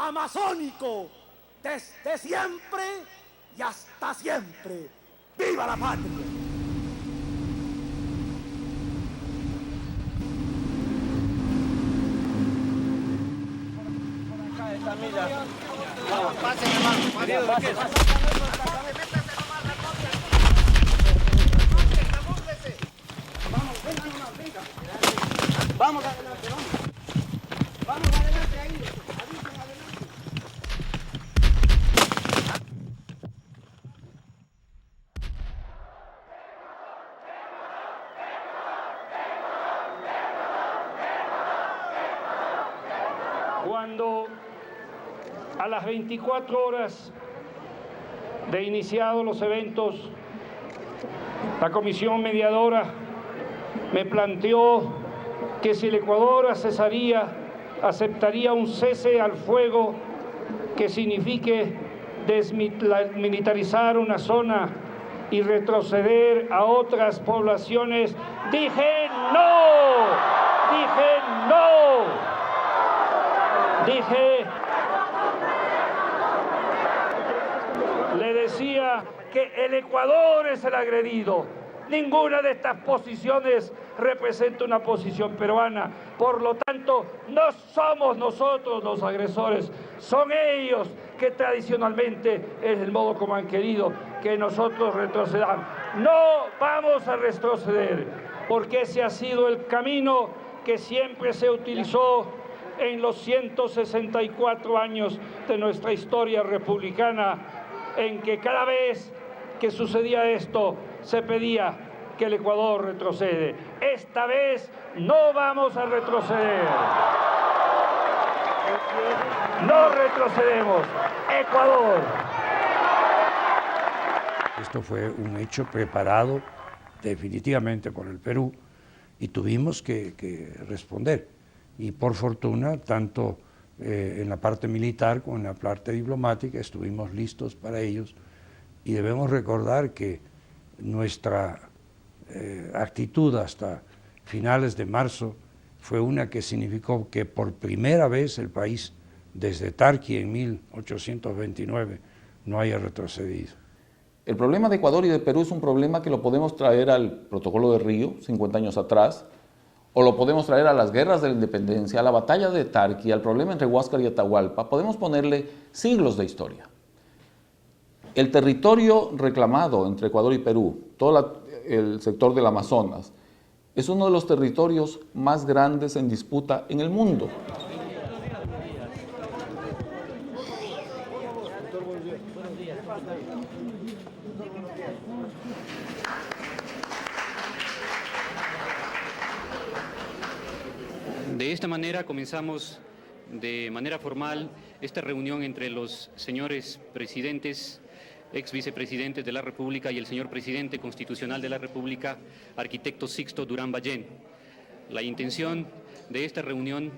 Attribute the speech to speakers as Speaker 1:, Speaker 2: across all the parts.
Speaker 1: amazónico, desde siempre y hasta siempre. ¡Viva la patria!
Speaker 2: Vamos, pasen, hermano. Vamos adelante, vamos. Vamos adelante ahí. Avisen adelante.
Speaker 3: Cuando a las 24 horas de iniciados los eventos, la comisión mediadora me planteó que si el Ecuador aceptaría un cese al fuego que signifique desmilitarizar una zona y retroceder a otras poblaciones, dije no, le decía que el Ecuador es el agredido. Ninguna de estas posiciones representa una posición peruana. Por lo tanto, no somos nosotros los agresores, son ellos que tradicionalmente es el modo como han querido que nosotros retrocedamos. No vamos a retroceder, porque ese ha sido el camino que siempre se utilizó en los 164 años de nuestra historia republicana, en que cada vez que sucedía esto, se pedía que el Ecuador retrocede. Esta vez no vamos a retroceder. No retrocedemos. Ecuador.
Speaker 4: Esto fue un hecho preparado definitivamente por el Perú y tuvimos que responder. Y por fortuna, tanto en la parte militar como en la parte diplomática, estuvimos listos para ellos. Y debemos recordar que nuestra actitud hasta finales de marzo fue una que significó que por primera vez el país, desde Tarqui en 1829, no haya retrocedido.
Speaker 5: El problema de Ecuador y de Perú es un problema que lo podemos traer al Protocolo de Río, 50 años atrás, o lo podemos traer a las guerras de la independencia, a la batalla de Tarqui, al problema entre Huáscar y Atahualpa. Podemos ponerle siglos de historia. El territorio reclamado entre Ecuador y Perú, todo el sector del Amazonas, es uno de los territorios más grandes en disputa en el mundo.
Speaker 6: De esta manera comenzamos de manera formal esta reunión entre los señores presidentes, ex vicepresidentes de la República y el señor presidente constitucional de la República, arquitecto Sixto Durán Ballén. La intención de esta reunión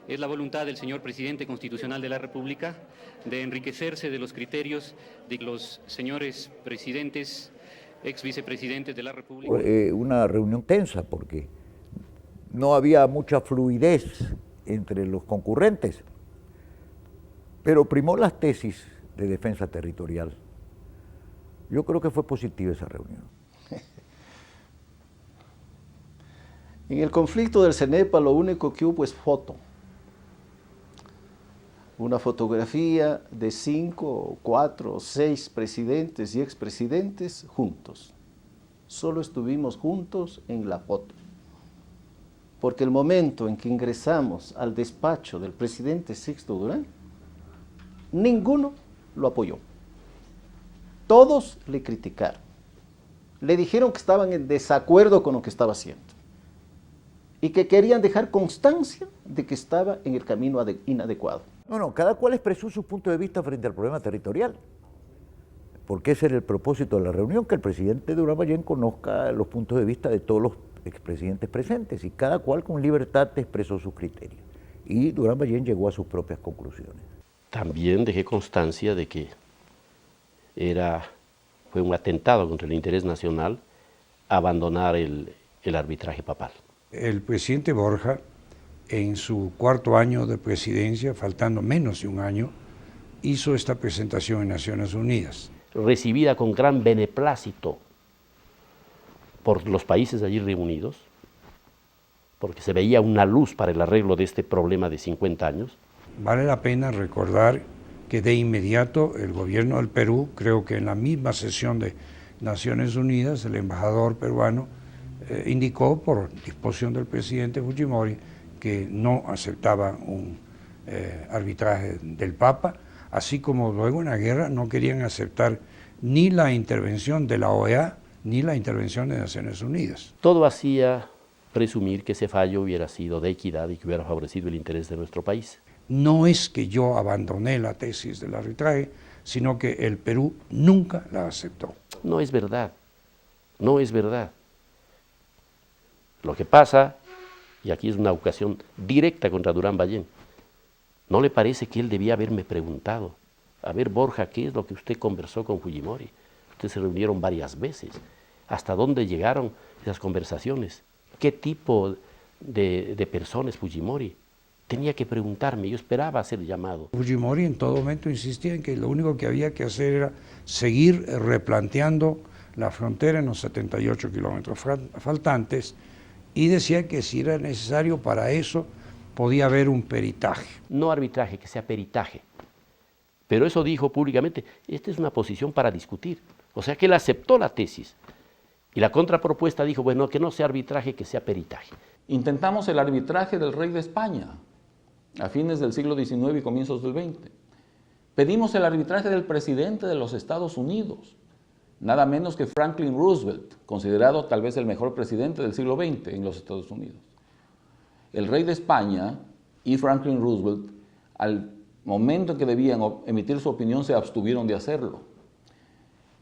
Speaker 6: es la voluntad del señor presidente constitucional de la República de enriquecerse de los criterios de los señores presidentes, ex vicepresidentes de la República.
Speaker 7: Una reunión tensa porque no había mucha fluidez entre los concurrentes, pero primó las tesis de defensa territorial. Yo creo que fue positiva esa reunión.
Speaker 8: En el conflicto del CENEPA lo único que hubo es foto. Una fotografía de 5, 4, 6 presidentes y expresidentes juntos. Solo estuvimos juntos en la foto. Porque el momento en que ingresamos al despacho del presidente Sixto Durán, ninguno lo apoyó. Todos le criticaron. Le dijeron que estaban en desacuerdo con lo que estaba haciendo y que querían dejar constancia de que estaba en el camino inadecuado.
Speaker 7: No, cada cual expresó su punto de vista frente al problema territorial, porque ese era el propósito de la reunión, que el presidente Durán Ballén conozca los puntos de vista de todos los expresidentes presentes, y cada cual con libertad expresó sus criterios. Y Durán Ballén llegó a sus propias conclusiones.
Speaker 9: También dejé constancia de que fue un atentado contra el interés nacional abandonar el arbitraje papal.
Speaker 4: El presidente Borja en su cuarto año de presidencia, faltando menos de un año, hizo esta presentación en Naciones Unidas.
Speaker 9: Recibida con gran beneplácito por los países allí reunidos, porque se veía una luz para el arreglo de este problema de 50 años.
Speaker 4: Vale la pena recordar que de inmediato el gobierno del Perú, creo que en la misma sesión de Naciones Unidas, el embajador peruano indicó por disposición del presidente Fujimori que no aceptaba un arbitraje del Papa, así como luego en la guerra no querían aceptar ni la intervención de la OEA ni la intervención de Naciones Unidas.
Speaker 9: Todo hacía presumir que ese fallo hubiera sido de equidad y que hubiera favorecido el interés de nuestro país.
Speaker 4: No es que yo abandoné la tesis del arbitraje, sino que el Perú nunca la aceptó.
Speaker 9: No es verdad, no es verdad. Lo que pasa, y aquí es una ocasión directa contra Durán Ballén, ¿no le parece que él debía haberme preguntado? A ver, Borja, ¿qué es lo que usted conversó con Fujimori? Ustedes se reunieron varias veces. ¿Hasta dónde llegaron esas conversaciones? ¿Qué tipo de persona es Fujimori? Tenía que preguntarme, yo esperaba ser llamado.
Speaker 4: Fujimori en todo momento insistía en que lo único que había que hacer era seguir replanteando la frontera en los 78 kilómetros faltantes y decía que si era necesario para eso podía haber un peritaje.
Speaker 9: No arbitraje, que sea peritaje. Pero eso dijo públicamente, esta es una posición para discutir. O sea que él aceptó la tesis. Y la contrapropuesta dijo, bueno, que no sea arbitraje, que sea peritaje.
Speaker 5: Intentamos el arbitraje del rey de España a fines del siglo XIX y comienzos del XX. Pedimos el arbitraje del presidente de los Estados Unidos, nada menos que Franklin Roosevelt, considerado tal vez el mejor presidente del siglo XX en los Estados Unidos. El rey de España y Franklin Roosevelt, al momento en que debían emitir su opinión, se abstuvieron de hacerlo.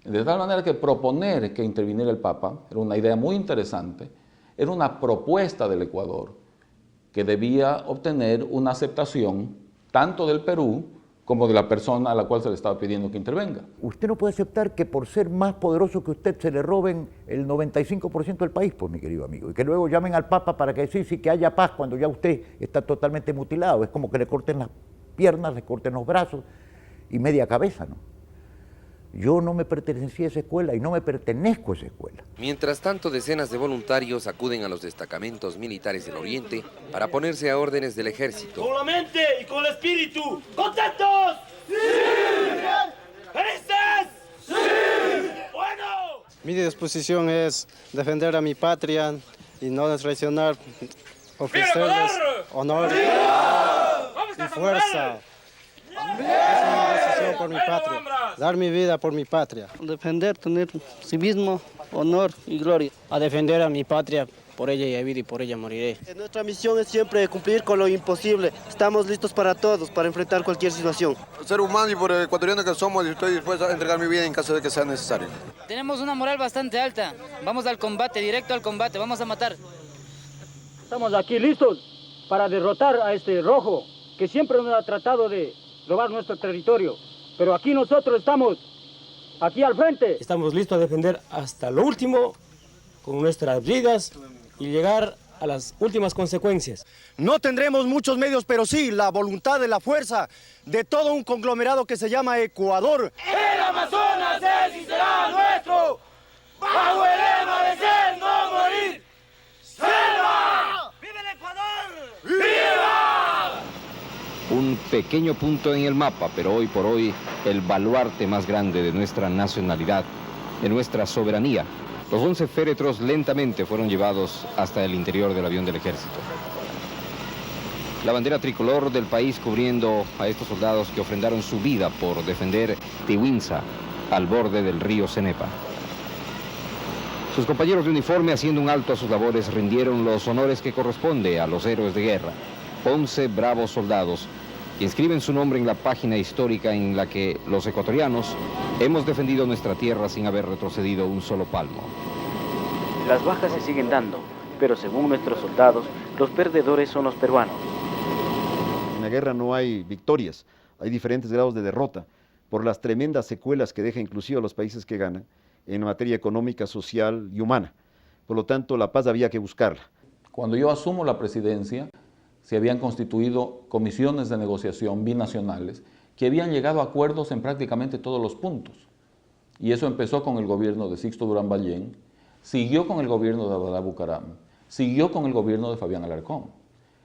Speaker 5: De tal manera que proponer que interviniera el Papa era una idea muy interesante, era una propuesta del Ecuador que debía obtener una aceptación tanto del Perú como de la persona a la cual se le estaba pidiendo que intervenga.
Speaker 7: Usted no puede aceptar que por ser más poderoso que usted se le roben el 95% del país, pues mi querido amigo, y que luego llamen al Papa para que sí, que haya paz cuando ya usted está totalmente mutilado. Es como que le corten las piernas, le corten los brazos y media cabeza, ¿no? Yo no me pertenecía a esa escuela y no me pertenezco a esa escuela.
Speaker 10: Mientras tanto, decenas de voluntarios acuden a los destacamentos militares del Oriente para ponerse a órdenes del ejército.
Speaker 1: Con la mente y con el espíritu. ¿Contentos? ¡Sí! ¿Felices? ¡Sí! ¡Bueno!
Speaker 11: Mi disposición es defender a mi patria y no traicionar, ofrecerles honor y fuerza. Es una decisión por mi patria, dar mi vida por mi patria.
Speaker 12: Defender, tener civismo, honor y gloria.
Speaker 11: A defender a mi patria, por ella he vivido y por ella moriré.
Speaker 12: Nuestra misión es siempre cumplir con lo imposible. Estamos listos para todos, para enfrentar cualquier situación.
Speaker 13: Ser humano y por ecuatoriano que somos, estoy dispuesto a entregar mi vida en caso de que sea necesario.
Speaker 14: Tenemos una moral bastante alta. Vamos al combate, directo al combate, vamos a matar.
Speaker 15: Estamos aquí listos para derrotar a este rojo que siempre nos ha tratado de robar nuestro territorio, pero aquí nosotros estamos, aquí al frente.
Speaker 16: Estamos listos a defender hasta lo último, con nuestras vidas y llegar a las últimas consecuencias.
Speaker 1: No tendremos muchos medios, pero sí la voluntad y la fuerza de todo un conglomerado que se llama Ecuador. El Amazonas es y será nuestro, bajo el lema de ser, no morir. ¡Selva! ¡Viva el Ecuador! ¡Viva!
Speaker 17: Un pequeño punto en el mapa, pero hoy por hoy el baluarte más grande de nuestra nacionalidad, de nuestra soberanía. Los 11 féretros lentamente fueron llevados hasta el interior del avión del ejército. La bandera tricolor del país cubriendo a estos soldados que ofrendaron su vida por defender Tiwinza al borde del río Cenepa. Sus compañeros de uniforme, haciendo un alto a sus labores, rindieron los honores que corresponde a los héroes de guerra. 11 bravos soldados que inscriben su nombre en la página histórica en la que los ecuatorianos hemos defendido nuestra tierra sin haber retrocedido un solo palmo.
Speaker 18: Las bajas se siguen dando, pero según nuestros soldados, los perdedores son los peruanos.
Speaker 19: En la guerra no hay victorias, hay diferentes grados de derrota, por las tremendas secuelas que deja inclusive a los países que ganan en materia económica, social y humana. Por lo tanto, la paz había que buscarla.
Speaker 5: Cuando yo asumo la presidencia, se habían constituido comisiones de negociación binacionales que habían llegado a acuerdos en prácticamente todos los puntos. Y eso empezó con el gobierno de Sixto Durán Ballén, siguió con el gobierno de Abdalá Bucaram, siguió con el gobierno de Fabián Alarcón.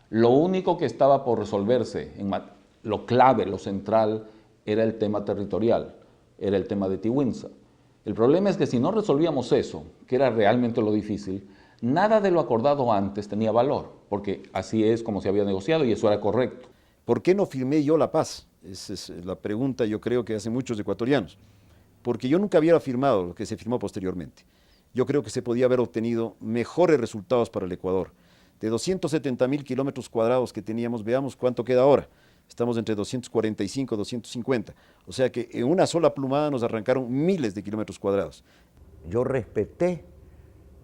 Speaker 5: Lo único que estaba por resolverse, lo clave, lo central, era el tema territorial, era el tema de Tiwinsa. El problema es que si no resolvíamos eso, que era realmente lo difícil, nada de lo acordado antes tenía valor, porque así es como se había negociado y eso era correcto.
Speaker 19: ¿Por qué no firmé yo la paz? Esa es la pregunta, yo creo que hacen muchos ecuatorianos. Porque yo nunca hubiera firmado lo que se firmó posteriormente. Yo creo que se podía haber obtenido mejores resultados para el Ecuador. De 270.000 kilómetros cuadrados que teníamos, veamos cuánto queda ahora. Estamos entre 245 y 250. O sea que en una sola plumada nos arrancaron miles de kilómetros cuadrados.
Speaker 7: Yo respeté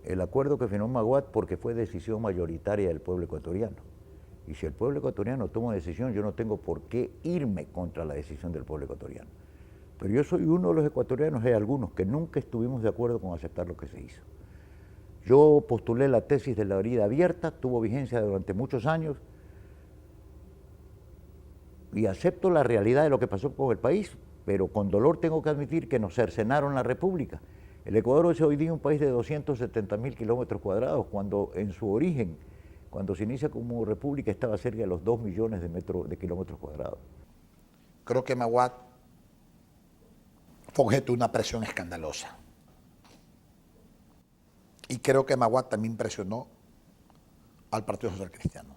Speaker 7: el acuerdo que firmó Maguad porque fue decisión mayoritaria del pueblo ecuatoriano. Y si el pueblo ecuatoriano toma una decisión, yo no tengo por qué irme contra la decisión del pueblo ecuatoriano. Pero yo soy uno de los ecuatorianos, hay algunos que nunca estuvimos de acuerdo con aceptar lo que se hizo. Yo postulé la tesis de la herida abierta, tuvo vigencia durante muchos años, y acepto la realidad de lo que pasó con el país, pero con dolor tengo que admitir que nos cercenaron la república. El Ecuador es hoy día un país de 270.000 kilómetros cuadrados, cuando en su origen, cuando se inicia como república, estaba cerca de los 2 millones de kilómetros cuadrados.
Speaker 2: Creo que Maguad fue objeto de una presión escandalosa. Y creo que Maguad también presionó al Partido Social Cristiano.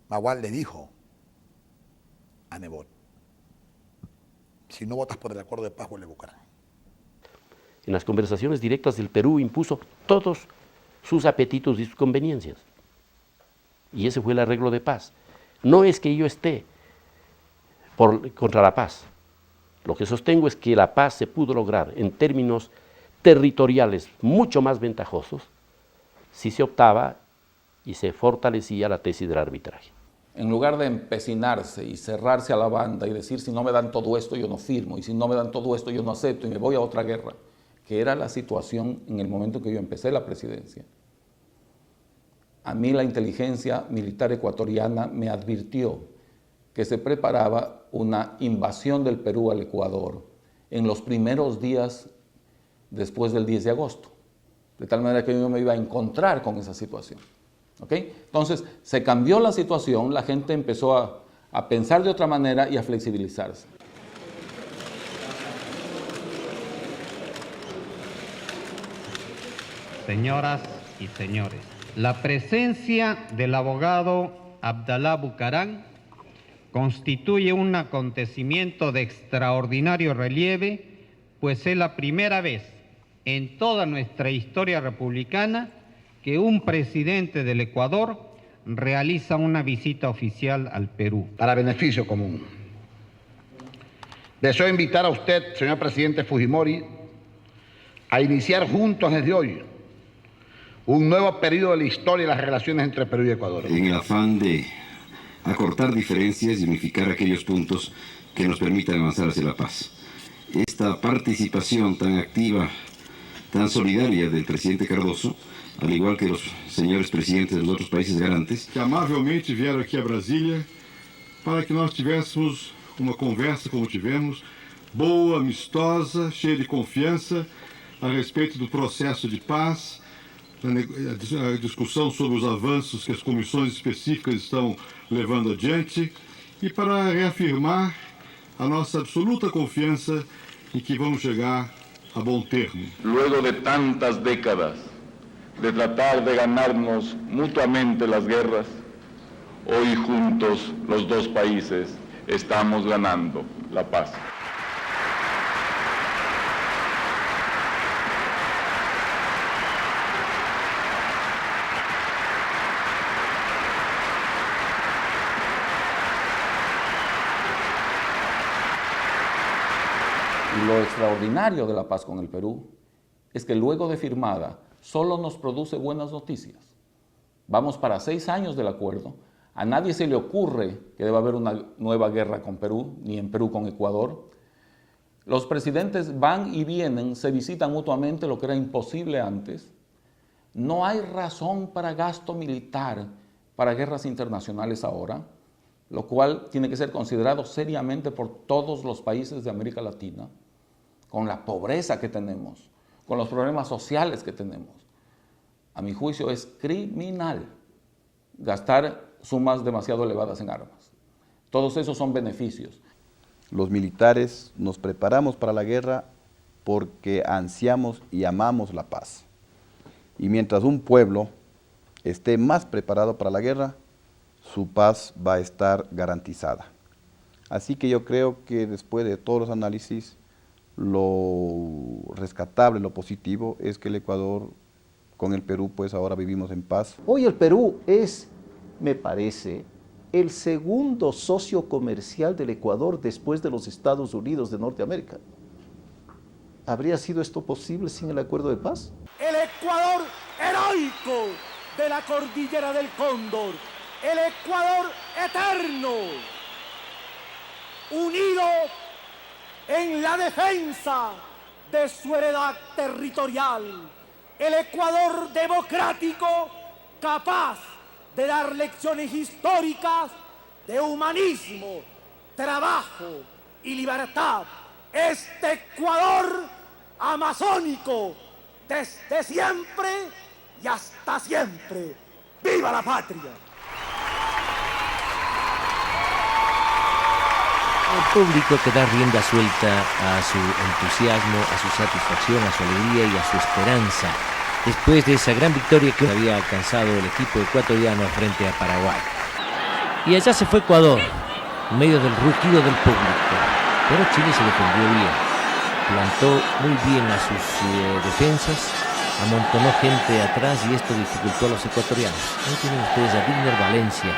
Speaker 2: Maguad le dijo a Nebot: si no votas por el acuerdo de paz, vuelve a Bucaram.
Speaker 9: En las conversaciones directas del Perú impuso todos sus apetitos y sus conveniencias. Y ese fue el arreglo de paz. No es que yo esté contra la paz. Lo que sostengo es que la paz se pudo lograr en términos territoriales mucho más ventajosos si se optaba y se fortalecía la tesis del arbitraje.
Speaker 5: En lugar de empecinarse y cerrarse a la banda y decir, si no me dan todo esto yo no firmo, y si no me dan todo esto yo no acepto y me voy a otra guerra, que era la situación en el momento que yo empecé la presidencia. A mí la inteligencia militar ecuatoriana me advirtió que se preparaba una invasión del Perú al Ecuador en los primeros días después del 10 de agosto, de tal manera que yo me iba a encontrar con esa situación. ¿Okay? Entonces, se cambió la situación, la gente empezó a pensar de otra manera y a flexibilizarse.
Speaker 20: Señoras y señores, la presencia del abogado Abdalá Bucaram constituye un acontecimiento de extraordinario relieve, pues es la primera vez en toda nuestra historia republicana que un presidente del Ecuador realiza una visita oficial al Perú.
Speaker 2: Para beneficio común. Deseo invitar a usted, señor presidente Fujimori, a iniciar juntos desde hoy un nuevo periodo de la historia de las relaciones entre Perú y Ecuador.
Speaker 21: En el afán de acortar diferencias y unificar aquellos puntos que nos permitan avanzar hacia la paz. Esta participación tan activa, tan solidaria del presidente Cardoso, al igual que los señores presidentes de los otros países garantes,
Speaker 22: que amavelmente vieram aqui a Brasília para que nós tivéssemos uma conversa como tivemos, boa, amistosa, cheia de confiança a respeito do processo de paz, a discussão sobre os avanços que as comissões específicas estão levando adiante e para reafirmar a nossa absoluta confiança em que vamos chegar a bom termo.
Speaker 23: Luego de tantas décadas de tratar de ganarnos mutuamente las guerras, hoy juntos los dos países estamos ganando la paz.
Speaker 5: Y lo extraordinario de la paz con el Perú es que luego de firmada solo nos produce buenas noticias. Vamos para 6 años del acuerdo. A nadie se le ocurre que deba haber una nueva guerra con Perú, ni en Perú con Ecuador. Los presidentes van y vienen, se visitan mutuamente, lo que era imposible antes. No hay razón para gasto militar para guerras internacionales ahora, lo cual tiene que ser considerado seriamente por todos los países de América Latina, con la pobreza que tenemos, con los problemas sociales que tenemos. A mi juicio es criminal gastar sumas demasiado elevadas en armas. Todos esos son beneficios.
Speaker 3: Los militares nos preparamos para la guerra porque ansiamos y amamos la paz. Y mientras un pueblo esté más preparado para la guerra, su paz va a estar garantizada. Así que yo creo que después de todos los análisis, lo rescatable, lo positivo, es que el Ecuador con el Perú, pues ahora vivimos en paz.
Speaker 6: Hoy el Perú es, me parece, el segundo socio comercial del Ecuador después de los Estados Unidos de Norteamérica. ¿Habría sido esto posible sin el acuerdo de paz?
Speaker 8: El Ecuador heroico de la cordillera del Cóndor, el Ecuador eterno, unido en la defensa de su heredad territorial, el Ecuador democrático capaz de dar lecciones históricas de humanismo, trabajo y libertad. Este Ecuador amazónico, desde siempre y hasta siempre. ¡Viva la patria!
Speaker 24: El público que da rienda suelta a su entusiasmo, a su satisfacción, a su alegría y a su esperanza, después de esa gran victoria que había alcanzado el equipo ecuatoriano frente a Paraguay. Y allá se fue Ecuador, en medio del rugido del público, pero Chile se defendió bien, plantó muy bien a sus defensas, amontonó gente atrás y esto dificultó a los ecuatorianos. Ahí tienen ustedes a Wilner Valencia,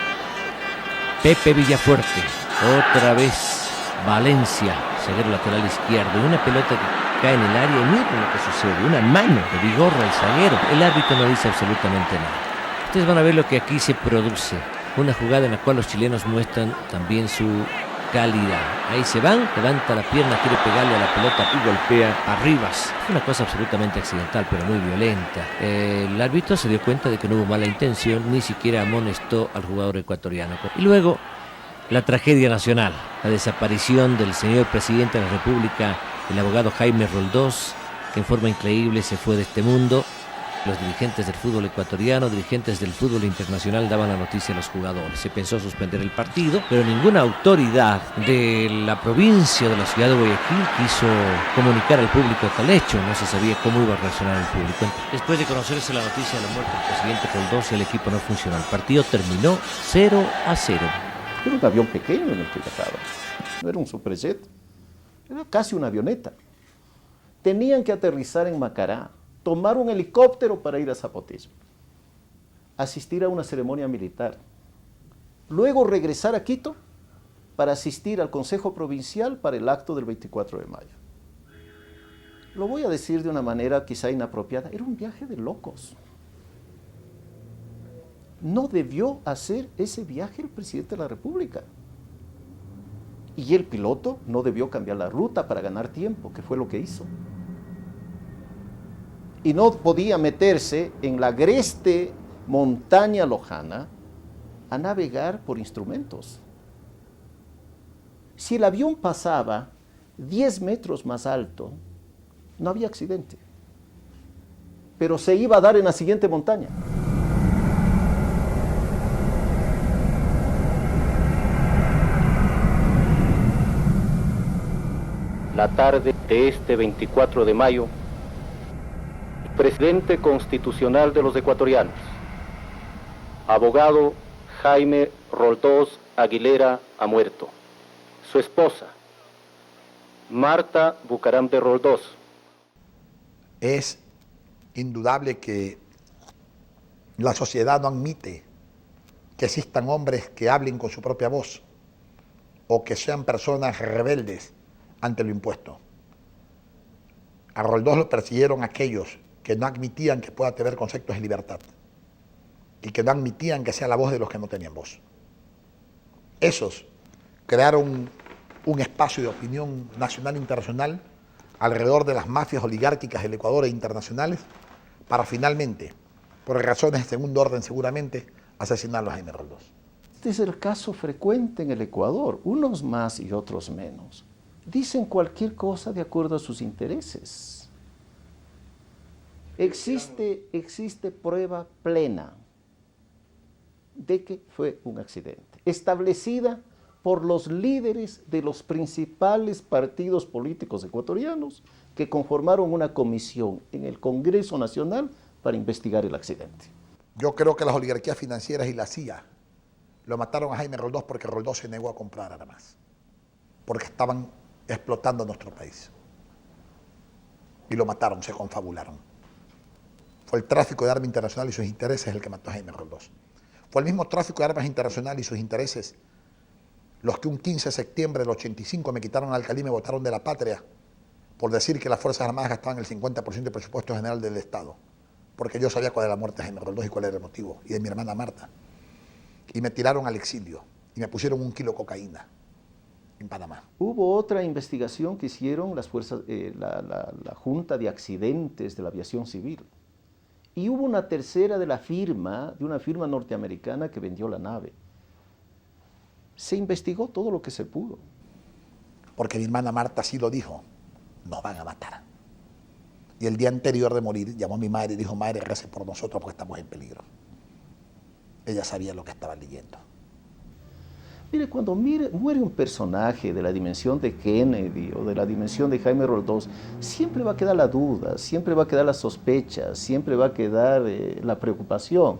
Speaker 24: Pepe Villafuerte, otra vez Valencia, zaguero lateral izquierdo, y una pelota que cae en el área y miren lo que sucede, una mano de Vigorra, el zaguero. El árbitro no dice absolutamente nada. Ustedes van a ver lo que aquí se produce, una jugada en la cual los chilenos muestran también su calidad. Ahí se van, levanta la pierna, quiere pegarle a la pelota y golpea a Rivas. Fue una cosa absolutamente accidental, pero muy violenta. El árbitro se dio cuenta de que no hubo mala intención, ni siquiera amonestó al jugador ecuatoriano. Y luego, la tragedia nacional, la desaparición del señor presidente de la República, el abogado Jaime Roldós, que en forma increíble se fue de este mundo. Los dirigentes del fútbol ecuatoriano, dirigentes del fútbol internacional daban la noticia a los jugadores. Se pensó suspender el partido, pero ninguna autoridad de la provincia de la ciudad de Guayaquil quiso comunicar al público tal hecho. No se sabía cómo iba a reaccionar el público. Después de conocerse la noticia de la muerte del presidente Roldós, el equipo no funcionó. El partido terminó 0-0.
Speaker 6: Era un avión pequeño en el que viajaba, no era un superjet, era casi una avioneta. Tenían que aterrizar en Macará, tomar un helicóptero para ir a Zapotillo, asistir a una ceremonia militar, luego regresar a Quito para asistir al Consejo Provincial para el acto del 24 de mayo. Lo voy a decir de una manera quizá inapropiada, era un viaje de locos. No debió hacer ese viaje el presidente de la República. Y el piloto no debió cambiar la ruta para ganar tiempo, que fue lo que hizo. Y no podía meterse en la agreste montaña lojana a navegar por instrumentos. Si el avión pasaba 10 metros más alto, no había accidente. Pero se iba a dar en la siguiente montaña.
Speaker 18: La tarde de este 24 de mayo, el presidente constitucional de los ecuatorianos, abogado Jaime Roldós Aguilera, ha muerto. Su esposa, Marta Bucaram de Roldós.
Speaker 2: Es indudable que la sociedad no admite que existan hombres que hablen con su propia voz o que sean personas rebeldes ante lo impuesto. A Roldós lo persiguieron aquellos que no admitían que pueda tener conceptos de libertad y que no admitían que sea la voz de los que no tenían voz. Esos crearon un espacio de opinión nacional e internacional alrededor de las mafias oligárquicas del Ecuador e internacionales para finalmente, por razones de segundo orden seguramente, asesinarlo a Jaime Roldós.
Speaker 6: Este es el caso frecuente en el Ecuador, unos más y otros menos. Dicen cualquier cosa de acuerdo a sus intereses. Existe prueba plena de que fue un accidente, establecida por los líderes de los principales partidos políticos ecuatorianos que conformaron una comisión en el Congreso Nacional para investigar el accidente.
Speaker 2: Yo creo que las oligarquías financieras y la CIA lo mataron a Jaime Roldós porque Roldós se negó a comprar armas, porque estaban explotando nuestro país. Y lo mataron, se confabularon. Fue el tráfico de armas internacional y sus intereses el que mató a Jaime Roldós. Fue el mismo tráfico de armas internacional y sus intereses los que un 15 de septiembre del 85 me quitaron la alcaldía y me botaron de la patria por decir que las Fuerzas Armadas gastaban el 50% del presupuesto general del Estado, porque yo sabía cuál era la muerte de Jaime Roldós y cuál era el motivo, y de mi hermana Marta. Y me tiraron al exilio y me pusieron 1 kilo de cocaína en Panamá.
Speaker 6: Hubo otra investigación que hicieron las fuerzas, la Junta de Accidentes de la Aviación Civil. Y hubo una tercera de una firma norteamericana que vendió la nave. Se investigó todo lo que se pudo.
Speaker 2: Porque mi hermana Marta sí lo dijo, nos van a matar. Y el día anterior de morir llamó a mi madre y dijo, madre, rece por nosotros porque estamos en peligro. Ella sabía lo que estaba leyendo.
Speaker 6: Mire, cuando muere un personaje de la dimensión de Kennedy o de la dimensión de Jaime Roldós, siempre va a quedar la duda, siempre va a quedar la sospecha, siempre va a quedar la preocupación.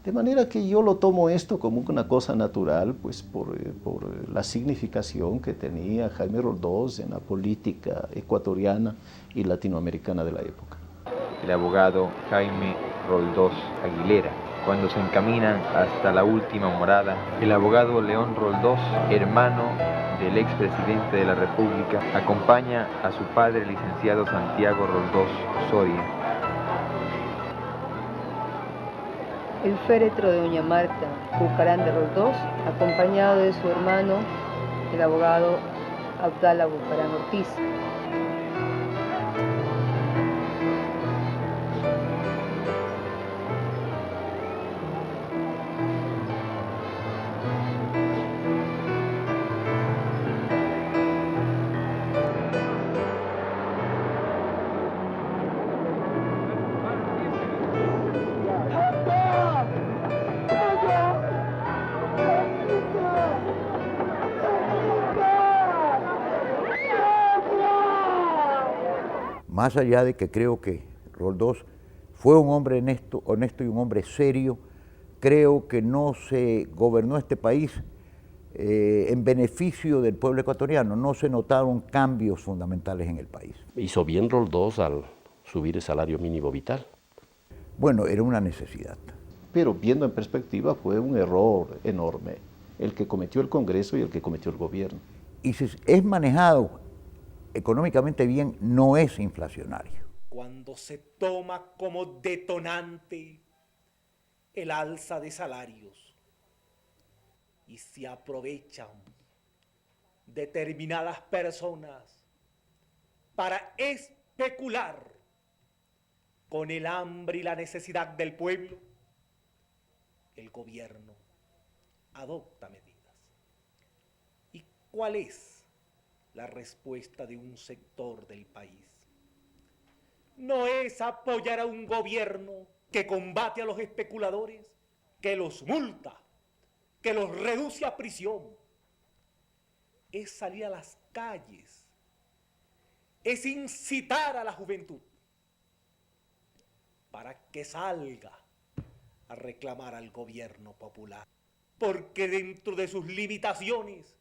Speaker 6: De manera que yo lo tomo esto como una cosa natural, pues por la significación que tenía Jaime Roldós en la política ecuatoriana y latinoamericana de la época.
Speaker 4: El abogado Jaime Roldós Aguilera. Cuando se encaminan hasta la última morada, el abogado León Roldós, hermano del expresidente de la República, acompaña a su padre, el licenciado Santiago Roldós Soria.
Speaker 10: El féretro de doña Marta Bucarán de Roldós, acompañado de su hermano, el abogado Abdala Bucarán Ortiz.
Speaker 7: Más allá de que creo que Roldós fue un hombre honesto y un hombre serio, creo que no se gobernó este país en beneficio del pueblo ecuatoriano, no se notaron cambios fundamentales en el país.
Speaker 9: ¿Hizo bien Roldós al subir el salario mínimo vital?
Speaker 7: Bueno, era una necesidad.
Speaker 6: Pero viendo en perspectiva fue un error enorme el que cometió el Congreso y el que cometió el gobierno.
Speaker 7: Y si es manejado económicamente bien, no es inflacionario.
Speaker 8: Cuando se toma como detonante el alza de salarios y se aprovechan determinadas personas para especular con el hambre y la necesidad del pueblo, el gobierno adopta medidas. ¿Y cuál es la respuesta de un sector del país? No es apoyar a un gobierno que combate a los especuladores, que los multa, que los reduce a prisión. Es salir a las calles, es incitar a la juventud para que salga a reclamar al gobierno popular, porque dentro de sus limitaciones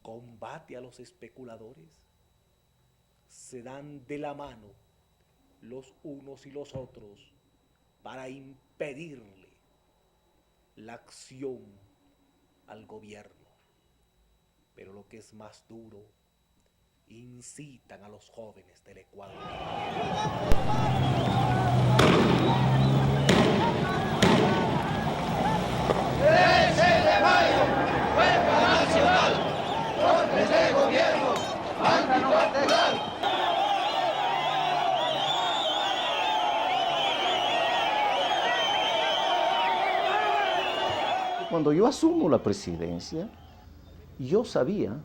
Speaker 8: combate a los especuladores, se dan de la mano los unos y los otros para impedirle la acción al gobierno. Pero lo que es más duro, incitan a los jóvenes del Ecuador.
Speaker 1: de gobierno antipopular.
Speaker 6: Cuando yo asumo la presidencia, yo sabía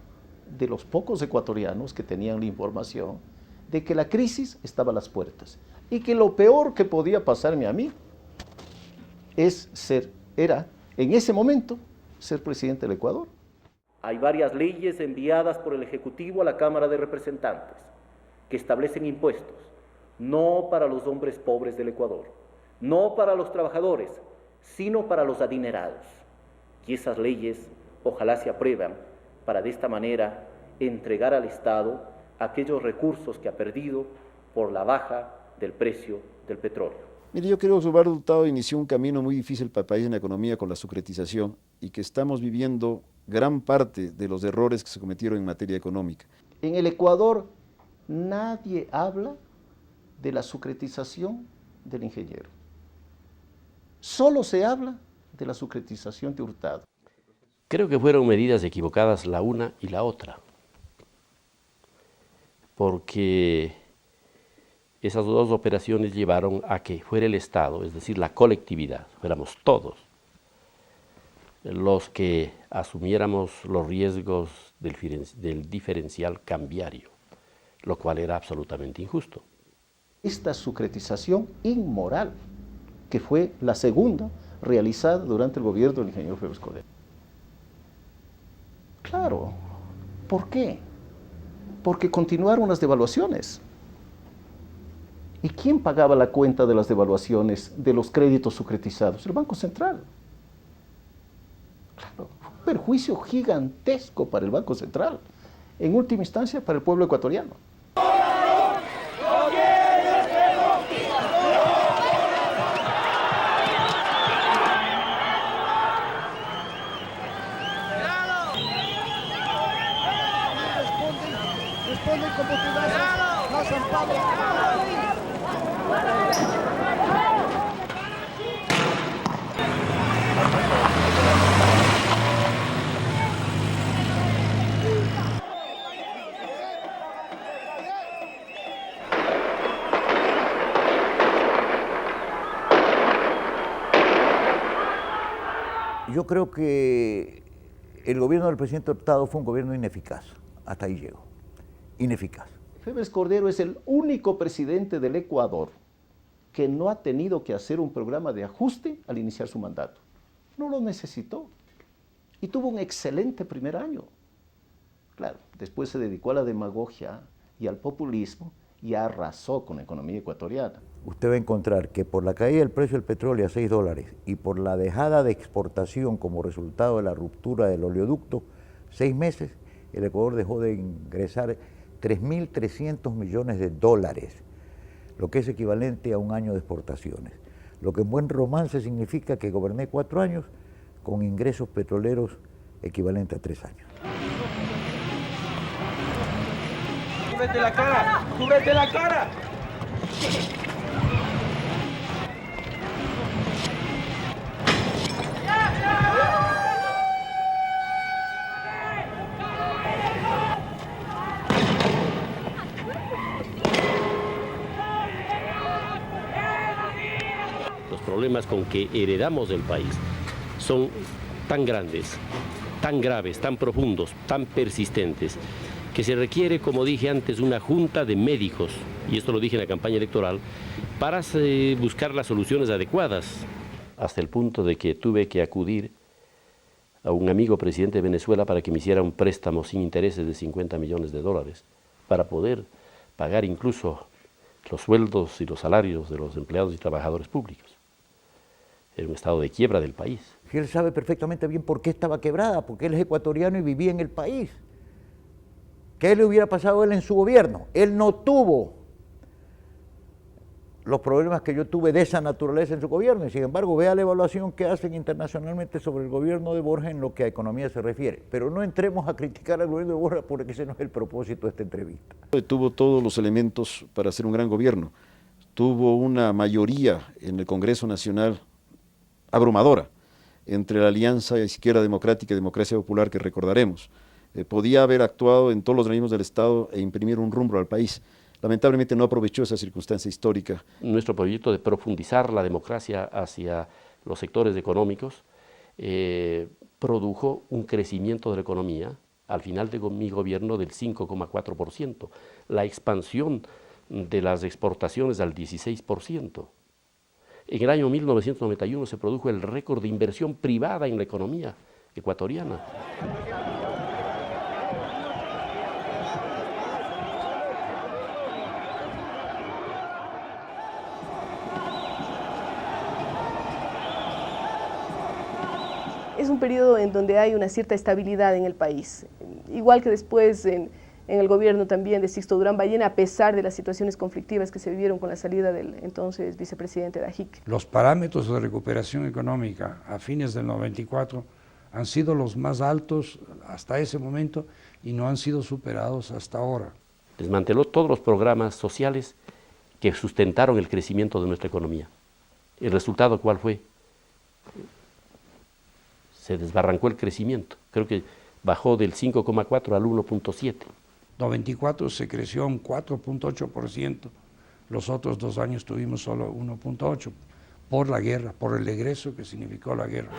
Speaker 6: de los pocos ecuatorianos que tenían la información de que la crisis estaba a las puertas y que lo peor que podía pasarme a mí era en ese momento ser presidente del Ecuador. Hay varias leyes enviadas por el Ejecutivo a la Cámara de Representantes que establecen impuestos, no para los hombres pobres del Ecuador, no para los trabajadores, sino para los adinerados. Y esas leyes ojalá se aprueban para de esta manera entregar al Estado aquellos recursos que ha perdido por la baja del precio del petróleo.
Speaker 19: Mire, yo creo que Eduardo Hurtado inició un camino muy difícil para el país en la economía con la sucretización y que estamos viviendo gran parte de los errores que se cometieron en materia económica.
Speaker 6: En el Ecuador nadie habla de la sucretización del ingeniero. Solo se habla de la sucretización de Hurtado.
Speaker 9: Creo que fueron medidas equivocadas la una y la otra, porque esas dos operaciones llevaron a que fuera el Estado, es decir, la colectividad, fuéramos todos los que asumiéramos los riesgos del diferencial cambiario, lo cual era absolutamente injusto.
Speaker 6: Esta sucretización inmoral, que fue la segunda realizada durante el gobierno del ingeniero Febres Cordero. Claro, ¿por qué? Porque continuaron las devaluaciones. ¿Y quién pagaba la cuenta de las devaluaciones de los créditos sucretizados? El Banco Central. Claro, un perjuicio gigantesco para el Banco Central, en última instancia para el pueblo ecuatoriano.
Speaker 1: Responden con botellazos, no San Pablo.
Speaker 7: Yo creo que el gobierno del presidente Hurtado fue un gobierno ineficaz. Hasta ahí llegó. Ineficaz.
Speaker 6: Febres Cordero es el único presidente del Ecuador que no ha tenido que hacer un programa de ajuste al iniciar su mandato. No lo necesitó. Y tuvo un excelente primer año. Claro, después se dedicó a la demagogia y al populismo y arrasó con la economía ecuatoriana.
Speaker 7: Usted va a encontrar que por la caída del precio del petróleo a $6 y por la dejada de exportación como resultado de la ruptura del oleoducto, 6 meses, el Ecuador dejó de ingresar 3.300 millones de dólares, lo que es equivalente a un año de exportaciones. Lo que en buen romance significa que goberné 4 años con ingresos petroleros equivalentes a 3 años.
Speaker 11: ¡Súbete la cara! ¡Súbete la cara!
Speaker 9: Los problemas con que heredamos del país son tan grandes, tan graves, tan profundos, tan persistentes, que se requiere, como dije antes, una junta de médicos, y esto lo dije en la campaña electoral, para buscar las soluciones adecuadas, hasta el punto de que tuve que acudir a un amigo presidente de Venezuela para que me hiciera un préstamo sin intereses de $50 millones, para poder pagar incluso los sueldos y los salarios de los empleados y trabajadores públicos. Era un estado de quiebra del país.
Speaker 7: Y él sabe perfectamente bien por qué estaba quebrada, porque él es ecuatoriano y vivía en el país. ¿Qué le hubiera pasado a él en su gobierno? Él no tuvo los problemas que yo tuve de esa naturaleza en su gobierno, y sin embargo vea la evaluación que hacen internacionalmente sobre el gobierno de Borja en lo que a economía se refiere. Pero no entremos a criticar al gobierno de Borja porque ese no es el propósito de esta entrevista.
Speaker 19: Tuvo todos los elementos para hacer un gran gobierno. Tuvo una mayoría en el Congreso Nacional abrumadora entre la Alianza Izquierda Democrática y Democracia Popular, que recordaremos. Podía haber actuado en todos los organismos del Estado e imprimir un rumbo al país. Lamentablemente no aprovechó esa circunstancia histórica.
Speaker 9: Nuestro proyecto de profundizar la democracia hacia los sectores económicos produjo un crecimiento de la economía al final de mi gobierno del 5,4%, la expansión de las exportaciones al 16%. En el año 1991 se produjo el récord de inversión privada en la economía ecuatoriana.
Speaker 12: Es un periodo en donde hay una cierta estabilidad en el país, igual que después en el gobierno también de Sixto Durán Ballén, a pesar de las situaciones conflictivas que se vivieron con la salida del entonces vicepresidente Dajic.
Speaker 13: Los parámetros de recuperación económica a fines del 94 han sido los más altos hasta ese momento y no han sido superados hasta ahora.
Speaker 9: Desmanteló todos los programas sociales que sustentaron el crecimiento de nuestra economía. ¿El resultado cuál fue? Se desbarrancó el crecimiento, creo que bajó del 5,4 al 1,7.
Speaker 13: 94 se creció un 4,8%, los otros 2 años tuvimos solo 1,8% por la guerra, por el egreso que significó la guerra.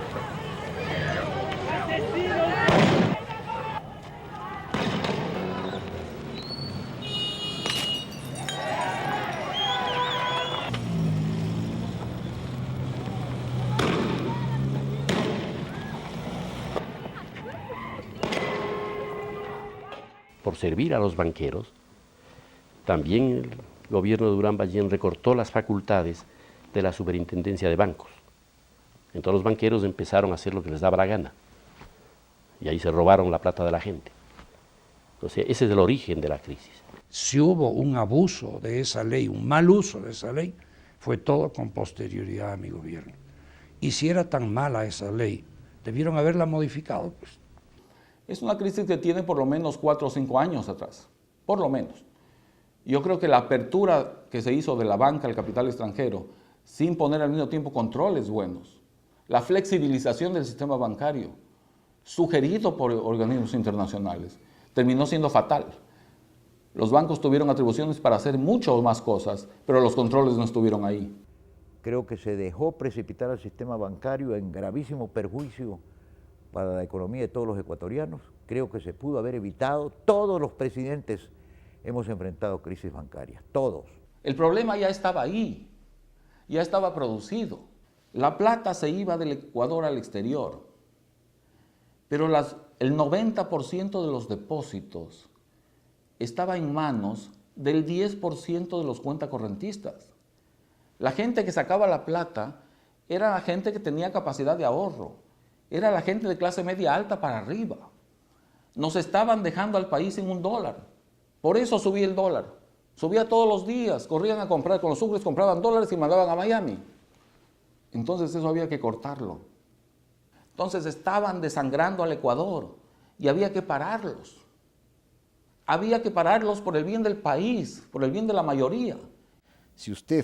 Speaker 9: Por servir a los banqueros, también el gobierno de Durán Ballén recortó las facultades de la superintendencia de bancos. Entonces los banqueros empezaron a hacer lo que les daba la gana y ahí se robaron la plata de la gente. Entonces ese es el origen de la crisis.
Speaker 13: Si hubo un abuso de esa ley, un mal uso de esa ley, fue todo con posterioridad a mi gobierno. Y si era tan mala esa ley, debieron haberla modificado, pues.
Speaker 5: Es una crisis que tiene por lo menos 4 o 5 años atrás, por lo menos. Yo creo que la apertura que se hizo de la banca al capital extranjero, sin poner al mismo tiempo controles buenos, la flexibilización del sistema bancario, sugerido por organismos internacionales, terminó siendo fatal. Los bancos tuvieron atribuciones para hacer mucho más cosas, pero los controles no estuvieron ahí.
Speaker 7: Creo que se dejó precipitar al sistema bancario en gravísimo perjuicio para la economía de todos los ecuatorianos. Creo que se pudo haber evitado. Todos los presidentes hemos enfrentado crisis bancarias, todos.
Speaker 5: El problema ya estaba ahí, ya estaba producido. La plata se iba del Ecuador al exterior, pero el 90% de los depósitos estaba en manos del 10% de los cuentacorrentistas. La gente que sacaba la plata era la gente que tenía capacidad de ahorro. Era la gente de clase media alta para arriba. Nos estaban dejando al país en $1. Por eso subía el dólar. Subía todos los días. Corrían a comprar, con los sucres compraban dólares y mandaban a Miami. Entonces eso había que cortarlo. Entonces estaban desangrando al Ecuador y había que pararlos. Había que pararlos por el bien del país, por el bien de la mayoría.
Speaker 19: Si usted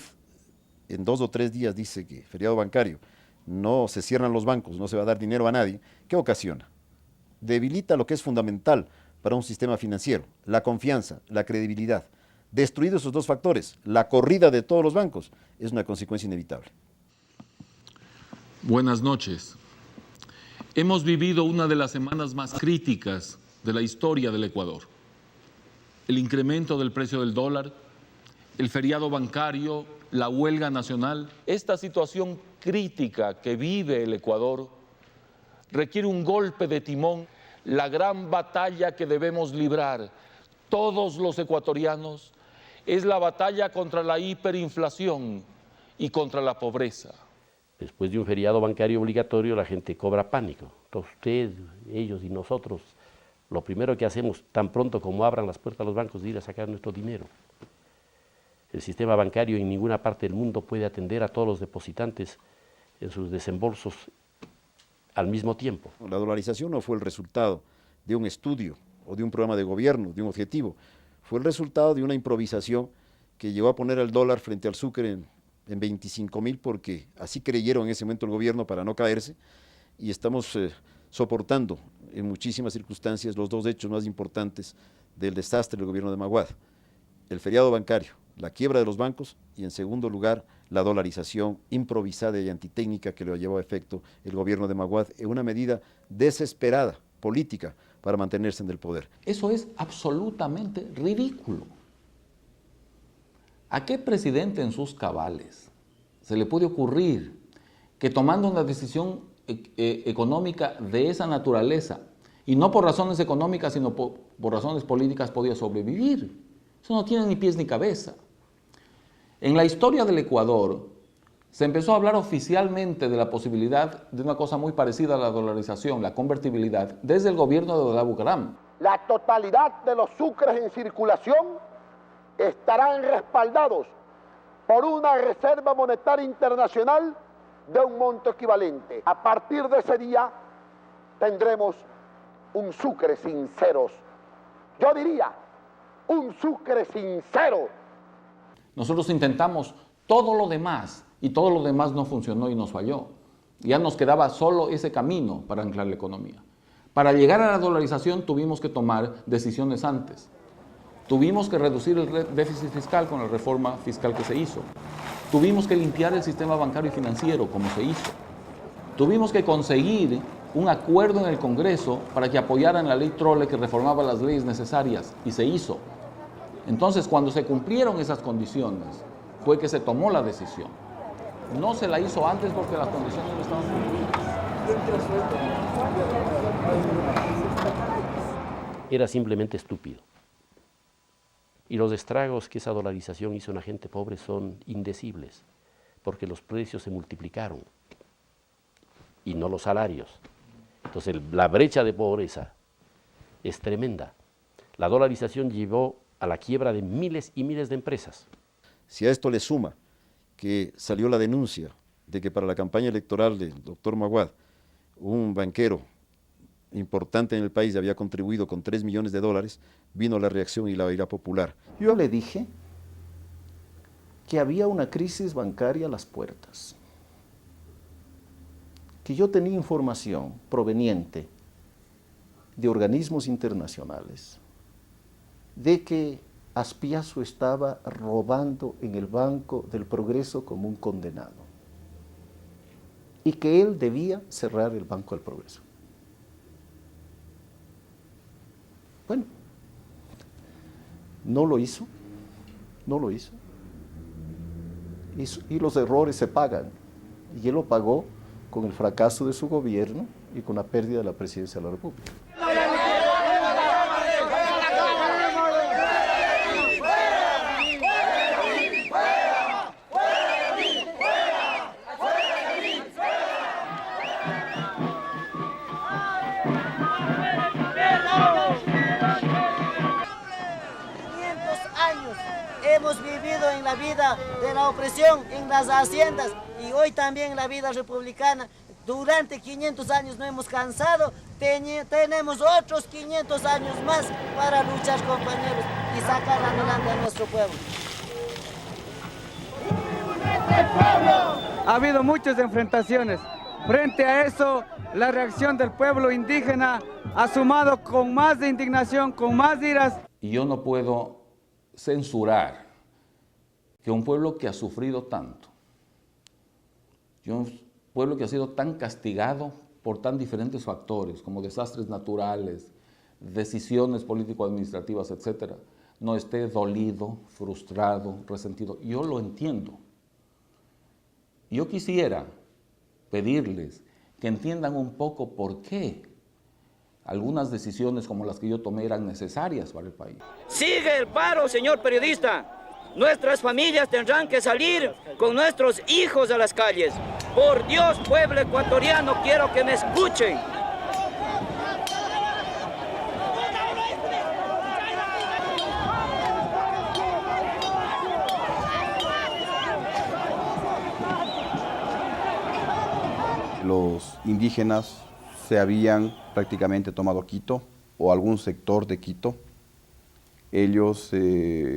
Speaker 19: en 2 o 3 días dice que feriado bancario, no se cierran los bancos, no se va a dar dinero a nadie, ¿qué ocasiona? Debilita lo que es fundamental para un sistema financiero, la confianza, la credibilidad. Destruidos esos 2 factores, la corrida de todos los bancos es una consecuencia inevitable.
Speaker 5: Buenas noches. Hemos vivido una de las semanas más críticas de la historia del Ecuador. El incremento del precio del dólar, el feriado bancario, la huelga nacional. Esta situación crítica que vive el Ecuador requiere un golpe de timón, la gran batalla que debemos librar todos los ecuatorianos es la batalla contra la hiperinflación y contra la pobreza.
Speaker 9: Después de un feriado bancario obligatorio la gente cobra pánico. Entonces usted, ellos y nosotros, lo primero que hacemos tan pronto como abran las puertas de los bancos es ir a sacar nuestro dinero. El sistema bancario en ninguna parte del mundo puede atender a todos los depositantes en sus desembolsos al mismo tiempo.
Speaker 19: La dolarización no fue el resultado de un estudio o de un programa de gobierno, de un objetivo. Fue el resultado de una improvisación que llevó a poner al dólar frente al sucre en 25.000 porque así creyeron en ese momento el gobierno para no caerse y estamos soportando en muchísimas circunstancias los 2 hechos más importantes del desastre del gobierno de Maguad. el feriado bancario, la quiebra de los bancos y en segundo lugar la dolarización improvisada y antitécnica que lo llevó a efecto el gobierno de Maguad en una medida desesperada, política, para mantenerse en el poder.
Speaker 5: Eso es absolutamente ridículo. ¿A qué presidente en sus cabales se le puede ocurrir que tomando una decisión económica de esa naturaleza, y no por razones económicas, sino por razones políticas, podía sobrevivir? Eso no tiene ni pies ni cabeza. En la historia del Ecuador se empezó a hablar oficialmente de la posibilidad de una cosa muy parecida a la dolarización, la convertibilidad, desde el gobierno de Abdalá Bucaram.
Speaker 14: La totalidad de los sucres en circulación estarán respaldados por una reserva monetaria internacional de un monto equivalente. A partir de ese día tendremos un sucre sin ceros. Yo diría, un sucre sincero.
Speaker 5: Nosotros intentamos todo lo demás y todo lo demás no funcionó y nos falló. Ya nos quedaba solo ese camino para anclar la economía. Para llegar a la dolarización tuvimos que tomar decisiones antes. Tuvimos que reducir el déficit fiscal con la reforma fiscal que se hizo. Tuvimos que limpiar el sistema bancario y financiero como se hizo. Tuvimos que conseguir un acuerdo en el Congreso para que apoyaran la ley Trole que reformaba las leyes necesarias y se hizo. Entonces, cuando se cumplieron esas condiciones, fue que se tomó la decisión. No se la hizo antes porque las condiciones no estaban cumplidas.
Speaker 9: Era simplemente estúpido. Y los estragos que esa dolarización hizo en la gente pobre son indecibles, porque los precios se multiplicaron y no los salarios. Entonces, la brecha de pobreza es tremenda. La dolarización llevó a la quiebra de miles y miles de empresas.
Speaker 19: Si a esto le suma que salió la denuncia de que para la campaña electoral del doctor Maguad, un banquero importante en el país había contribuido con $3 millones, vino la reacción y la ira popular.
Speaker 6: Yo le dije que había una crisis bancaria a las puertas, que yo tenía información proveniente de organismos internacionales de que Aspiazu estaba robando en el Banco del Progreso como un condenado y que él debía cerrar el Banco del Progreso. Bueno, no lo hizo. Y los errores se pagan. Y él lo pagó con el fracaso de su gobierno y con la pérdida de la presidencia de la República.
Speaker 15: Hemos vivido en la vida de la opresión, en las haciendas y hoy también en la vida republicana. Durante 500 años no hemos cansado, tenemos otros 500 años más para luchar, compañeros, y sacar adelante a nuestro pueblo.
Speaker 16: Ha habido muchas enfrentaciones. Frente a eso, la reacción del pueblo indígena ha sumado con más de indignación, con más iras.
Speaker 5: Y yo no puedo censurar que un pueblo que ha sufrido tanto, un pueblo que ha sido tan castigado por tan diferentes factores como desastres naturales, decisiones político-administrativas, etcétera, no esté dolido, frustrado, resentido. Yo lo entiendo. Yo quisiera pedirles que entiendan un poco por qué algunas decisiones como las que yo tomé eran necesarias para el país.
Speaker 17: Sigue el paro, señor periodista. Nuestras familias tendrán que salir con nuestros hijos a las calles. Por Dios, pueblo ecuatoriano, quiero que me escuchen.
Speaker 3: Los indígenas se habían prácticamente tomado Quito o algún sector de Quito. Ellos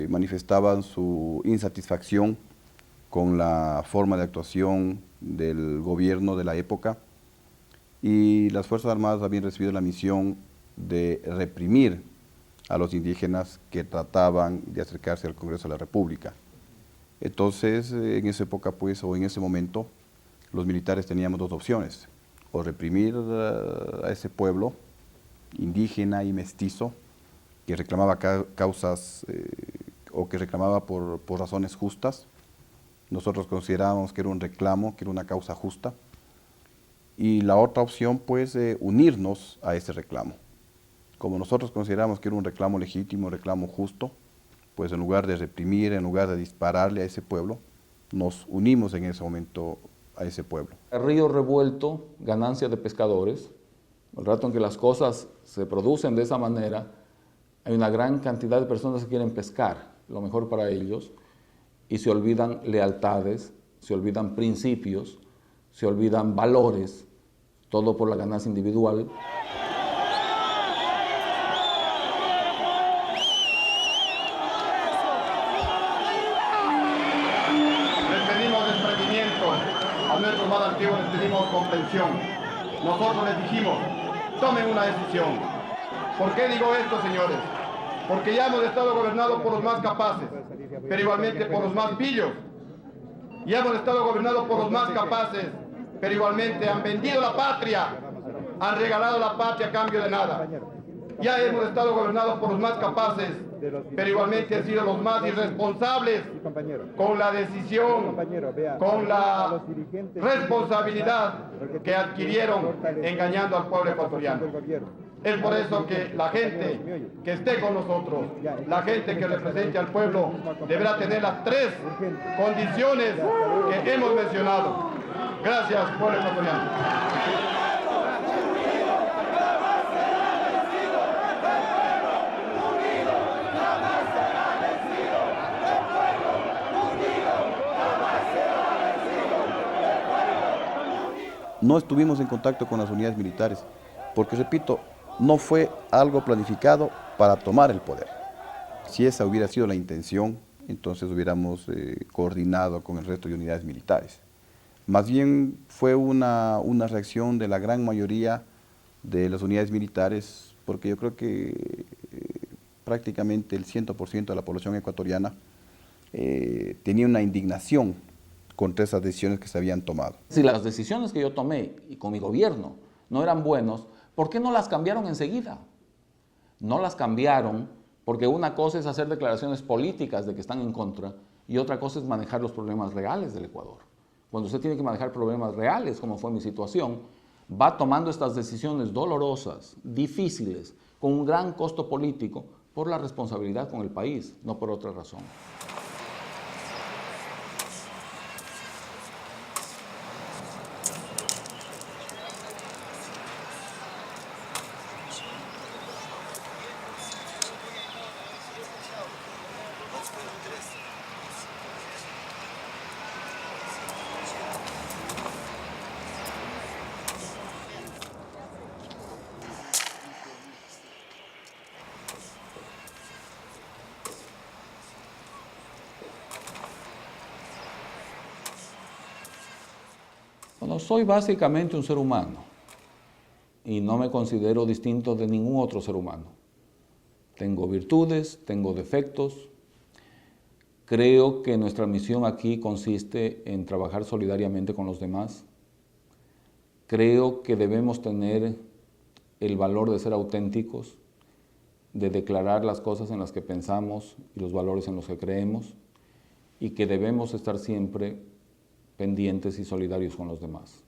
Speaker 3: manifestaban su insatisfacción con la forma de actuación del gobierno de la época y las Fuerzas Armadas habían recibido la misión de reprimir a los indígenas que trataban de acercarse al Congreso de la República. Entonces, en esa época, pues, o en ese momento, los militares teníamos dos opciones: o reprimir a ese pueblo indígena y mestizo que reclamaba causas o que reclamaba por razones justas. Nosotros considerábamos que era un reclamo, que era una causa justa. Y la otra opción, pues, unirnos a ese reclamo. Como nosotros consideramos que era un reclamo legítimo, un reclamo justo, pues en lugar de reprimir, en lugar de dispararle a ese pueblo, nos unimos en ese momento a ese pueblo.
Speaker 5: El río revuelto, ganancia de pescadores. El rato en que las cosas se producen de esa manera, hay una gran cantidad de personas que quieren pescar, lo mejor para ellos, y se olvidan lealtades, se olvidan principios, se olvidan valores, todo por la ganancia individual.
Speaker 1: A nuestros más antiguos les pedimos comprensión. Nosotros les dijimos, tomen una decisión. ¿Por qué digo esto, señores? Porque ya hemos estado gobernados por los más capaces, pero igualmente por los más pillos. Ya hemos estado gobernados por los más capaces, pero igualmente han vendido la patria, han regalado la patria a cambio de nada. Ya hemos estado gobernados por los más capaces, pero igualmente han sido los más irresponsables con la decisión, con la responsabilidad que adquirieron engañando al pueblo ecuatoriano. Es por eso que la gente que esté con nosotros, la gente que represente al pueblo, deberá tener las tres condiciones que hemos mencionado. Gracias, pueblo ecuatoriano.
Speaker 3: No estuvimos en contacto con las unidades militares, porque, repito, no fue algo planificado para tomar el poder. Si esa hubiera sido la intención, entonces hubiéramos coordinado con el resto de unidades militares. Más bien fue una reacción de la gran mayoría de las unidades militares, porque yo creo que prácticamente el 100% de la población ecuatoriana tenía una indignación contra esas decisiones que se habían tomado.
Speaker 5: Si las decisiones que yo tomé y con mi gobierno no eran buenos, ¿por qué no las cambiaron enseguida? No las cambiaron porque una cosa es hacer declaraciones políticas de que están en contra y otra cosa es manejar los problemas reales del Ecuador. Cuando usted tiene que manejar problemas reales, como fue mi situación, va tomando estas decisiones dolorosas, difíciles, con un gran costo político, por la responsabilidad con el país, no por otra razón. Bueno, soy básicamente un ser humano y no me considero distinto de ningún otro ser humano. Tengo virtudes, tengo defectos. Creo que nuestra misión aquí consiste en trabajar solidariamente con los demás. Creo que debemos tener el valor de ser auténticos, de declarar las cosas en las que pensamos y los valores en los que creemos, y que debemos estar siempre pendientes y solidarios con los demás.